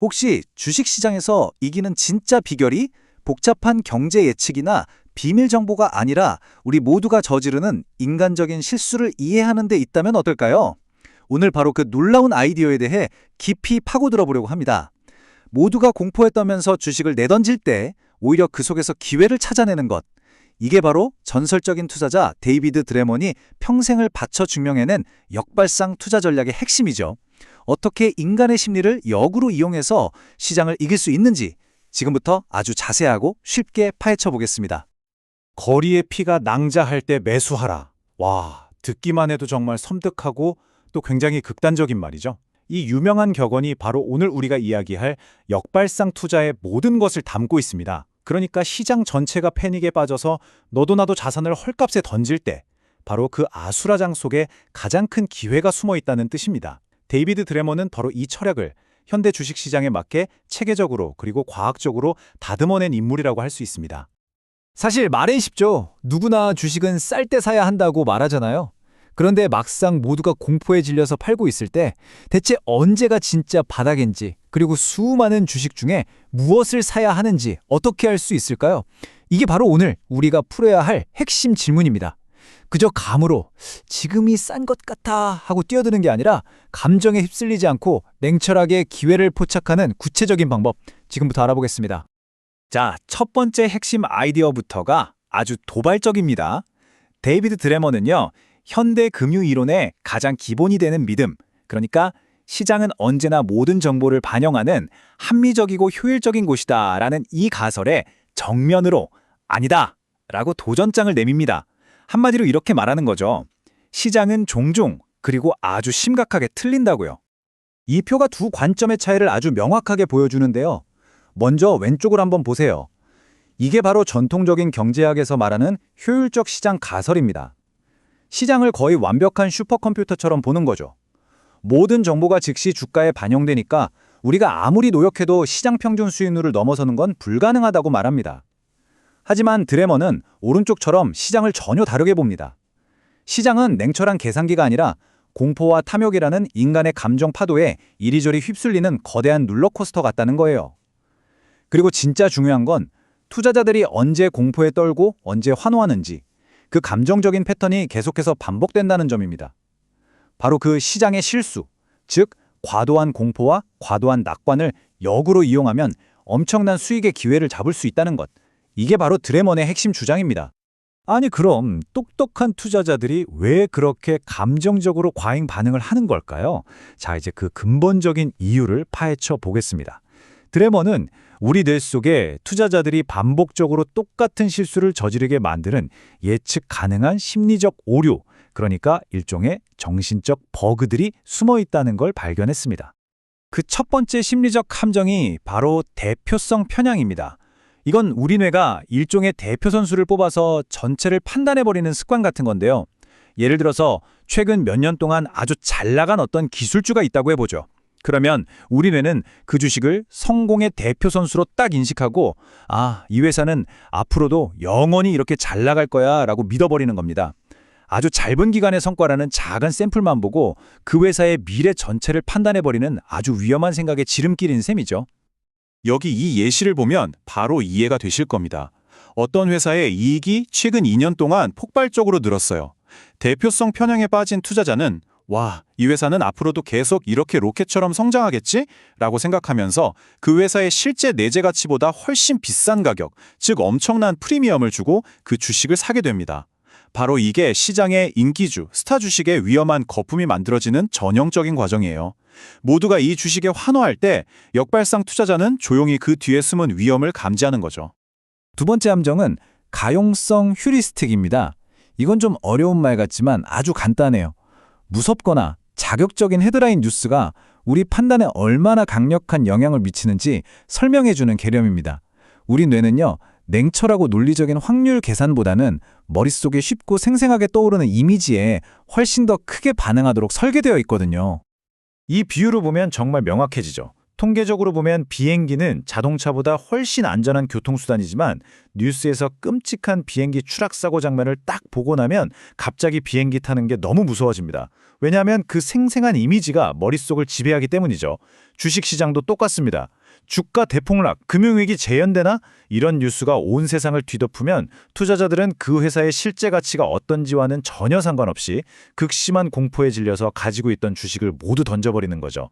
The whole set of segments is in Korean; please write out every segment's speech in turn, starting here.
혹시 주식시장에서 이기는 진짜 비결이 복잡한 경제 예측이나 비밀 정보가 아니라 우리 모두가 저지르는 인간적인 실수를 이해하는 데 있다면 어떨까요? 오늘 바로 그 놀라운 아이디어에 대해 깊이 파고들어 보려고 합니다. 모두가 공포에 떨면서 주식을 내던질 때 오히려 그 속에서 기회를 찾아내는 것. 이게 바로 전설적인 투자자 데이비드 드레먼이 평생을 바쳐 증명해낸 역발상 투자 전략의 핵심이죠. 어떻게 인간의 심리를 역으로 이용해서 시장을 이길 수 있는지 지금부터 아주 자세하고 쉽게 파헤쳐 보겠습니다. 거리의 피가 낭자할 때 매수하라. 와, 듣기만 해도 정말 섬뜩하고 또 굉장히 극단적인 말이죠. 이 유명한 격언이 바로 오늘 우리가 이야기할 역발상 투자의 모든 것을 담고 있습니다. 그러니까 시장 전체가 패닉에 빠져서 너도 나도 자산을 헐값에 던질 때 바로 그 아수라장 속에 가장 큰 기회가 숨어 있다는 뜻입니다. 데이비드 드레먼은 바로 이 철학을 현대 주식시장에 맞게 체계적으로 그리고 과학적으로 다듬어낸 인물이라고 할 수 있습니다. 사실 말은 쉽죠. 누구나 주식은 쌀 때 사야 한다고 말하잖아요. 그런데 막상 모두가 공포에 질려서 팔고 있을 때 대체 언제가 진짜 바닥인지 그리고 수많은 주식 중에 무엇을 사야 하는지 어떻게 알 수 있을까요? 이게 바로 오늘 우리가 풀어야 할 핵심 질문입니다. 그저 감으로 지금이 싼 것 같아 하고 뛰어드는 게 아니라 감정에 휩쓸리지 않고 냉철하게 기회를 포착하는 구체적인 방법 지금부터 알아보겠습니다. 자, 첫 번째 핵심 아이디어부터가 아주 도발적입니다. 데이비드 드레먼은요, 현대 금융 이론의 가장 기본이 되는 믿음, 그러니까 시장은 언제나 모든 정보를 반영하는 합리적이고 효율적인 곳이다 라는 이 가설에 정면으로 아니다 라고 도전장을 내밉니다. 한마디로 이렇게 말하는 거죠. 시장은 종종 그리고 아주 심각하게 틀린다고요. 이 표가 두 관점의 차이를 아주 명확하게 보여주는데요. 먼저 왼쪽을 한번 보세요. 이게 바로 전통적인 경제학에서 말하는 효율적 시장 가설입니다. 시장을 거의 완벽한 슈퍼컴퓨터처럼 보는 거죠. 모든 정보가 즉시 주가에 반영되니까 우리가 아무리 노력해도 시장 평균 수익률을 넘어서는 건 불가능하다고 말합니다. 하지만 드레먼은 오른쪽처럼 시장을 전혀 다르게 봅니다. 시장은 냉철한 계산기가 아니라 공포와 탐욕이라는 인간의 감정 파도에 이리저리 휩쓸리는 거대한 롤러코스터 같다는 거예요. 그리고 진짜 중요한 건 투자자들이 언제 공포에 떨고 언제 환호하는지 그 감정적인 패턴이 계속해서 반복된다는 점입니다. 바로 그 시장의 실수, 즉 과도한 공포와 과도한 낙관을 역으로 이용하면 엄청난 수익의 기회를 잡을 수 있다는 것. 이게 바로 드레먼의 핵심 주장입니다. 아니 그럼 똑똑한 투자자들이 왜 그렇게 감정적으로 과잉 반응을 하는 걸까요? 자, 이제 그 근본적인 이유를 파헤쳐 보겠습니다. 드레먼은 우리 뇌 속에 투자자들이 반복적으로 똑같은 실수를 저지르게 만드는 예측 가능한 심리적 오류, 그러니까 일종의 정신적 버그들이 숨어 있다는 걸 발견했습니다. 그 첫 번째 심리적 함정이 바로 대표성 편향입니다. 이건 우리 뇌가 일종의 대표 선수를 뽑아서 전체를 판단해버리는 습관 같은 건데요. 예를 들어서 최근 몇 년 동안 아주 잘 나간 어떤 기술주가 있다고 해보죠. 그러면 우리 뇌는 그 주식을 성공의 대표 선수로 딱 인식하고 이 회사는 앞으로도 영원히 이렇게 잘 나갈 거야 라고 믿어버리는 겁니다. 아주 짧은 기간의 성과라는 작은 샘플만 보고 그 회사의 미래 전체를 판단해버리는 아주 위험한 생각의 지름길인 셈이죠. 여기 이 예시를 보면 바로 이해가 되실 겁니다. 어떤 회사의 이익이 최근 2년 동안 폭발적으로 늘었어요. 대표성 편향에 빠진 투자자는 와, 이 회사는 앞으로도 계속 이렇게 로켓처럼 성장하겠지? 라고 생각하면서 그 회사의 실제 내재 가치보다 훨씬 비싼 가격, 즉 엄청난 프리미엄을 주고 그 주식을 사게 됩니다. 바로 이게 시장의 인기주, 스타 주식의 위험한 거품이 만들어지는 전형적인 과정이에요. 모두가 이 주식에 환호할 때 역발상 투자자는 조용히 그 뒤에 숨은 위험을 감지하는 거죠. 두 번째 함정은 가용성 휴리스틱입니다. 이건 좀 어려운 말 같지만 아주 간단해요. 무섭거나 자극적인 헤드라인 뉴스가 우리 판단에 얼마나 강력한 영향을 미치는지 설명해주는 개념입니다. 우리 뇌는요, 냉철하고 논리적인 확률 계산보다는 머릿속에 쉽고 생생하게 떠오르는 이미지에 훨씬 더 크게 반응하도록 설계되어 있거든요. 이 비유를 보면 정말 명확해지죠. 통계적으로 보면 비행기는 자동차보다 훨씬 안전한 교통수단이지만 뉴스에서 끔찍한 비행기 추락사고 장면을 딱 보고 나면 갑자기 비행기 타는 게 너무 무서워집니다. 왜냐하면 그 생생한 이미지가 머릿속을 지배하기 때문이죠. 주식시장도 똑같습니다. 주가 대폭락, 금융위기 재현되나? 이런 뉴스가 온 세상을 뒤덮으면 투자자들은 그 회사의 실제 가치가 어떤지와는 전혀 상관없이 극심한 공포에 질려서 가지고 있던 주식을 모두 던져버리는 거죠.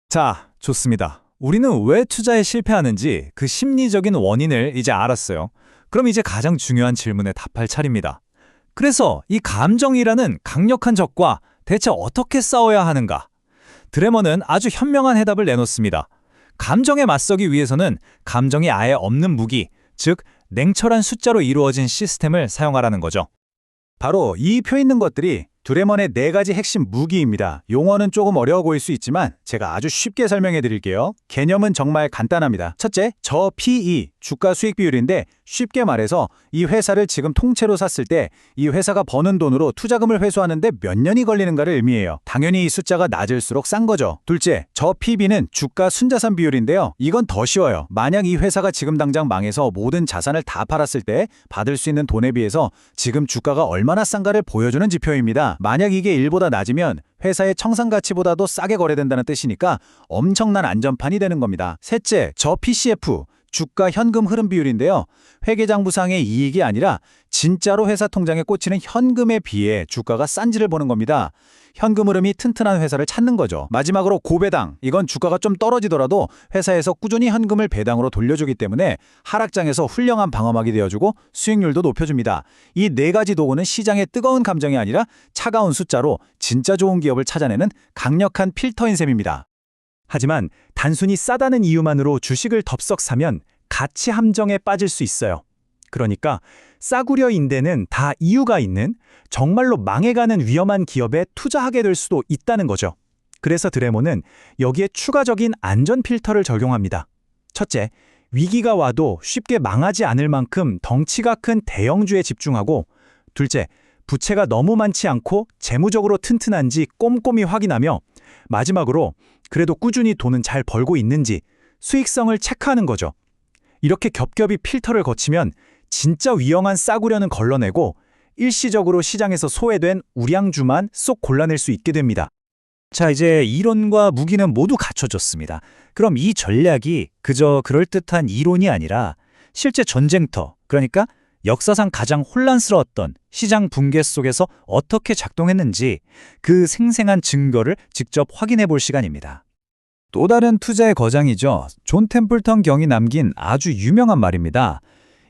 자, 좋습니다. 우리는 왜 투자에 실패하는지 그 심리적인 원인을 이제 알았어요. 그럼 이제 가장 중요한 질문에 답할 차례입니다. 그래서 이 감정이라는 강력한 적과 대체 어떻게 싸워야 하는가? 드래머는 아주 현명한 해답을 내놓습니다. 감정에 맞서기 위해서는 감정이 아예 없는 무기, 즉 냉철한 숫자로 이루어진 시스템을 사용하라는 거죠. 바로 이 표 있는 것들이 드래먼의 4가지 핵심 무기입니다. 용어는 조금 어려워 보일 수 있지만 제가 아주 쉽게 설명해 드릴게요. 개념은 정말 간단합니다. 첫째, 저 PE, 주가 수익 비율인데 쉽게 말해서 이 회사를 지금 통째로 샀을 때 이 회사가 버는 돈으로 투자금을 회수하는데 몇 년이 걸리는가를 의미해요. 당연히 이 숫자가 낮을수록 싼 거죠. 둘째, 저 PB는 주가 순자산 비율인데요. 이건 더 쉬워요. 만약 이 회사가 지금 당장 망해서 모든 자산을 다 팔았을 때 받을 수 있는 돈에 비해서 지금 주가가 얼마나 싼가를 보여주는 지표입니다. 만약 이게 1보다 낮으면 회사의 청산 가치보다도 싸게 거래된다는 뜻이니까 엄청난 안전판이 되는 겁니다. 셋째, 저 PCF, 주가 현금 흐름 비율인데요. 회계장부상의 이익이 아니라 진짜로 회사 통장에 꽂히는 현금에 비해 주가가 싼지를 보는 겁니다. 현금 흐름이 튼튼한 회사를 찾는 거죠. 마지막으로 고배당, 이건 주가가 좀 떨어지더라도 회사에서 꾸준히 현금을 배당으로 돌려주기 때문에 하락장에서 훌륭한 방어막이 되어주고 수익률도 높여줍니다. 이 4가지 도구는 시장의 뜨거운 감정이 아니라 차가운 숫자로 진짜 좋은 기업을 찾아내는 강력한 필터인 셈입니다. 하지만 단순히 싸다는 이유만으로 주식을 덥석 사면 가치 함정에 빠질 수 있어요. 그러니까 싸구려인 데는 다 이유가 있는 정말로 망해가는 위험한 기업에 투자하게 될 수도 있다는 거죠. 그래서 드래머는 여기에 추가적인 안전 필터를 적용합니다. 첫째, 위기가 와도 쉽게 망하지 않을 만큼 덩치가 큰 대형주에 집중하고, 둘째, 부채가 너무 많지 않고 재무적으로 튼튼한지 꼼꼼히 확인하며, 마지막으로 그래도 꾸준히 돈은 잘 벌고 있는지 수익성을 체크하는 거죠. 이렇게 겹겹이 필터를 거치면 진짜 위험한 싸구려는 걸러내고 일시적으로 시장에서 소외된 우량주만 쏙 골라낼 수 있게 됩니다. 자, 이제 이론과 무기는 모두 갖춰졌습니다. 그럼 이 전략이 그저 그럴듯한 이론이 아니라 실제 전쟁터, 그러니까 역사상 가장 혼란스러웠던 시장 붕괴 속에서 어떻게 작동했는지 그 생생한 증거를 직접 확인해 볼 시간입니다. 또 다른 투자의 거장이죠. 존 템플턴 경이 남긴 아주 유명한 말입니다.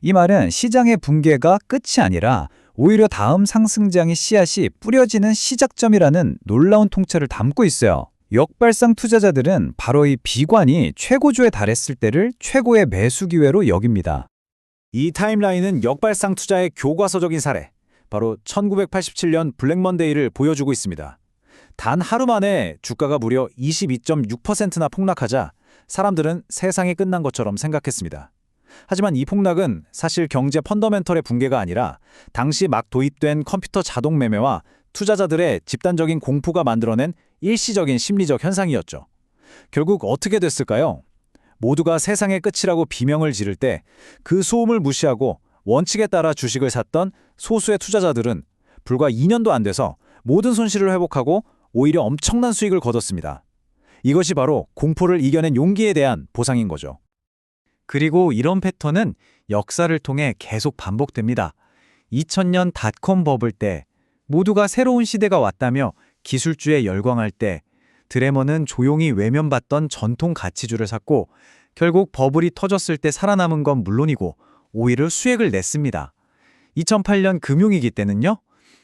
이 말은 시장의 붕괴가 끝이 아니라 오히려 다음 상승장의 씨앗이 뿌려지는 시작점이라는 놀라운 통찰을 담고 있어요. 역발상 투자자들은 바로 이 비관이 최고조에 달했을 때를 최고의 매수 기회로 여깁니다. 이 타임라인은 역발상 투자의 교과서적인 사례, 바로 1987년 블랙먼데이를 보여주고 있습니다. 단 하루 만에 주가가 무려 22.6%나 폭락하자 사람들은 세상이 끝난 것처럼 생각했습니다. 하지만 이 폭락은 사실 경제 펀더멘털의 붕괴가 아니라 당시 막 도입된 컴퓨터 자동 매매와 투자자들의 집단적인 공포가 만들어낸 일시적인 심리적 현상이었죠. 결국 어떻게 됐을까요? 모두가 세상의 끝이라고 비명을 지를 때 그 소음을 무시하고 원칙에 따라 주식을 샀던 소수의 투자자들은 불과 2년도 안 돼서 모든 손실을 회복하고 오히려 엄청난 수익을 거뒀습니다. 이것이 바로 공포를 이겨낸 용기에 대한 보상인 거죠. 그리고 이런 패턴은 역사를 통해 계속 반복됩니다. 2000년 닷컴 버블 때 모두가 새로운 시대가 왔다며 기술주에 열광할 때 드래머는 조용히 외면받던 전통 가치주를 샀고 결국 버블이 터졌을 때 살아남은 건 물론이고 오히려 수익을 냈습니다. 2008년 금융위기 때는요.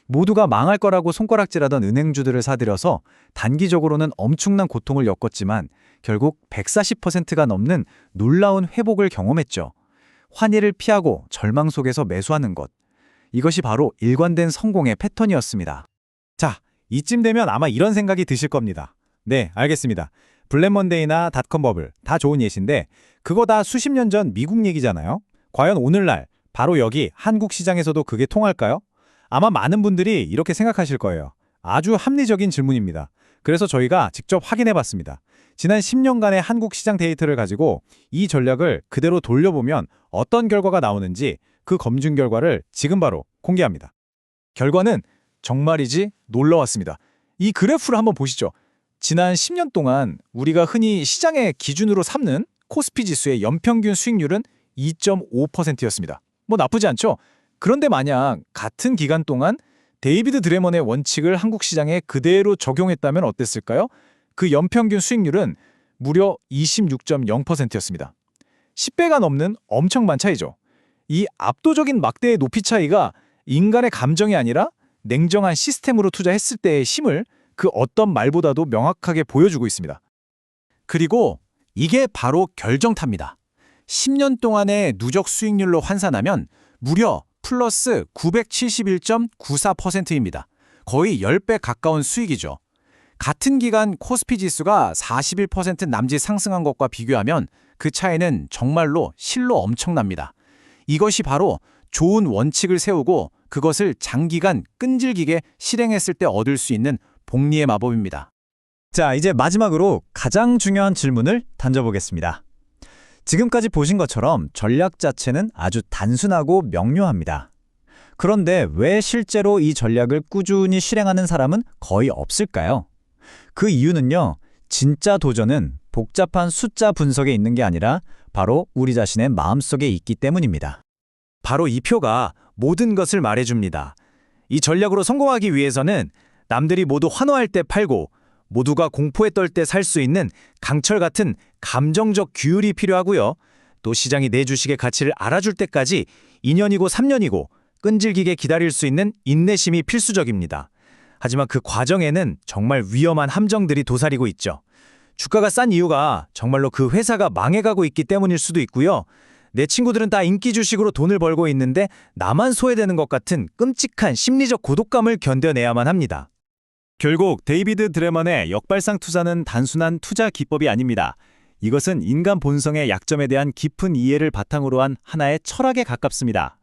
모두가 망할 거라고 손가락질하던 은행주들을 사들여서 단기적으로는 엄청난 고통을 겪었지만 결국 140%가 넘는 놀라운 회복을 경험했죠. 환희를 피하고 절망 속에서 매수하는 것. 이것이 바로 일관된 성공의 패턴이었습니다. 자, 이쯤 되면 아마 이런 생각이 드실 겁니다. 네, 알겠습니다. 블랙먼데이나 닷컴 버블 다 좋은 예시인데 그거 다 수십 년 전 미국 얘기잖아요. 과연 오늘날 바로 여기 한국 시장에서도 그게 통할까요? 아마 많은 분들이 이렇게 생각하실 거예요. 아주 합리적인 질문입니다. 그래서 저희가 직접 확인해 봤습니다. 지난 10년간의 한국 시장 데이터를 가지고 이 전략을 그대로 돌려보면 어떤 결과가 나오는지 그 검증 결과를 지금 바로 공개합니다. 결과는 정말이지 놀라웠습니다. 이 그래프를 한번 보시죠. 지난 10년 동안 우리가 흔히 시장의 기준으로 삼는 코스피 지수의 연평균 수익률은 2.5%였습니다. 뭐 나쁘지 않죠? 그런데 만약 같은 기간 동안 데이비드 드레먼의 원칙을 한국 시장에 그대로 적용했다면 어땠을까요? 그 연평균 수익률은 무려 26.0%였습니다. 10배가 넘는 엄청난 차이죠. 이 압도적인 막대의 높이 차이가 인간의 감정이 아니라 냉정한 시스템으로 투자했을 때의 힘을 그 어떤 말보다도 명확하게 보여주고 있습니다. 그리고 이게 바로 결정타입니다. 10년 동안의 누적 수익률로 환산하면 무려 플러스 971.94%입니다. 거의 10배 가까운 수익이죠. 같은 기간 코스피 지수가 41% 남짓 상승한 것과 비교하면 그 차이는 정말로 실로 엄청납니다. 이것이 바로 좋은 원칙을 세우고 그것을 장기간 끈질기게 실행했을 때 얻을 수 있는 복리의 마법입니다. 자, 이제 마지막으로 가장 중요한 질문을 던져보겠습니다. 지금까지 보신 것처럼 전략 자체는 아주 단순하고 명료합니다. 그런데 왜 실제로 이 전략을 꾸준히 실행하는 사람은 거의 없을까요? 그 이유는요, 진짜 도전은 복잡한 숫자 분석에 있는 게 아니라 바로 우리 자신의 마음속에 있기 때문입니다. 바로 이 표가 모든 것을 말해줍니다. 이 전략으로 성공하기 위해서는 남들이 모두 환호할 때 팔고 모두가 공포에 떨 때 살 수 있는 강철 같은 감정적 규율이 필요하고요. 또 시장이 내 주식의 가치를 알아줄 때까지 2년이고 3년이고 끈질기게 기다릴 수 있는 인내심이 필수적입니다. 하지만 그 과정에는 정말 위험한 함정들이 도사리고 있죠. 주가가 싼 이유가 정말로 그 회사가 망해가고 있기 때문일 수도 있고요. 내 친구들은 다 인기 주식으로 돈을 벌고 있는데 나만 소외되는 것 같은 끔찍한 심리적 고독감을 견뎌내야만 합니다. 결국 데이비드 드레먼의 역발상 투자는 단순한 투자 기법이 아닙니다. 이것은 인간 본성의 약점에 대한 깊은 이해를 바탕으로 한 하나의 철학에 가깝습니다.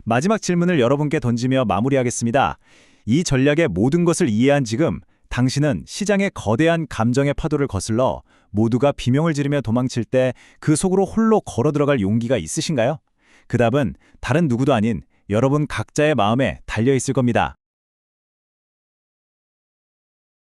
마지막 질문을 여러분께 던지며 마무리하겠습니다. 이 전략의 모든 것을 이해한 지금 당신은 시장의 거대한 감정의 파도를 거슬러 모두가 비명을 지르며 도망칠 때 그 속으로 홀로 걸어 들어갈 용기가 있으신가요? 그 답은 다른 누구도 아닌 여러분 각자의 마음에 달려 있을 겁니다.